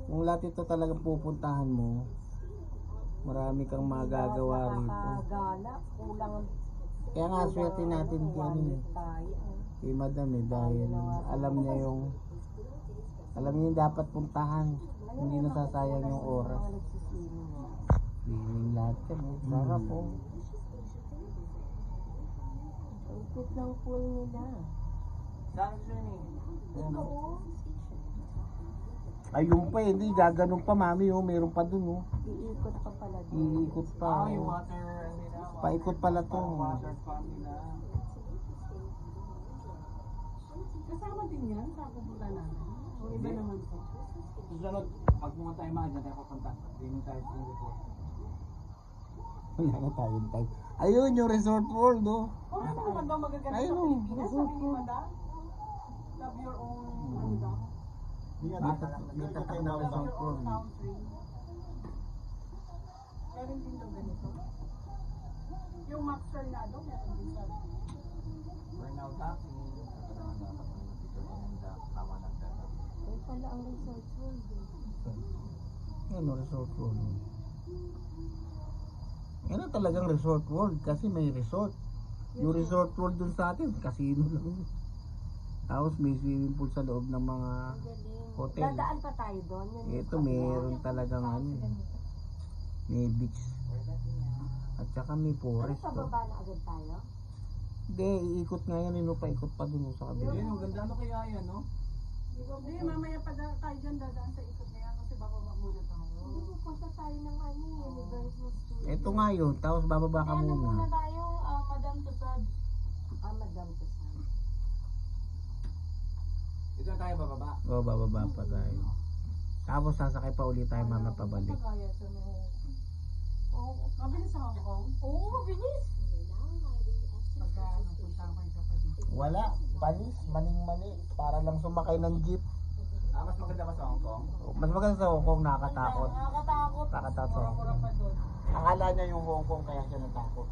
Kung lahat ito talagang pupuntahan mo, marami kang magagawa rito. Kaya nga swerte natin kay Madam dahil alam niya yung dapat puntahan, hindi nasasayang yung oras. Swimming lahat yan sarap po. Ikot ng pool nila. Saan swimming? Ayun pa hindi gaganon pa mami meron pa dun Iikot pa pala doon. Iikot pa. Yung water nila. Paikot pala to. Water pump nila. Kasama din yan sa pupunta namin. O iba naman po. Susunod, pag pumunta tayo mga dyan tayo papunta. Swimming tayo sa report. Wala na tayong time. Ayun yung Resort World Ano naman daw magaganda ayun sa Pilipinas? Resort Sabi ni World. Madam? Love your own, ano daw? Dito tayo na Resort World. Country. Meron din daw ganito. Yung Max Fernando, meron din sa... We're now docking. Ay pala ang Resort World. Ano Resort World? Yan ang talagang Resort World kasi may resort. Yung Resort World dun sa atin, casino lang. Tapos may swimming pool sa loob ng mga hotel. Dadaan pa tayo doon. Ito meron talagang may beach. At saka may forest. Pababa na agad tayo? Hindi, iikot nga yan. Paikot pa dun sa kabila. Yan, ang ganda kaya yan, no? Hindi, mamaya pa tayo dyan dadaan sa ikot na yan kasi bababa muna tayo. Hindi, pupunta tayo ng Universal Studios. Ito nga yun, tapos bababa ka Kaya muna. muna tayo, Madam Tussad. Madam Tussad. Ito na tayo bababa. O, bababa pa tayo. Tapos sasakay pa ulit tayo mama pabalik. Kaya sa mga... Oo, mabilis sa Hong Kong? Oo, mabilis. Pagka punta ko yung kapatid. Wala, panis, maning-mani. Para lang sumakay ng jeep. Mas maganda ba sa Hong Kong? Mas maganda sa Hong Kong, nakakatakot. Nakakatakot. Nakakatakot sa Hong Kong. Mura-mura pa doon. Akala niya yung Hong Kong kaya siya natakot.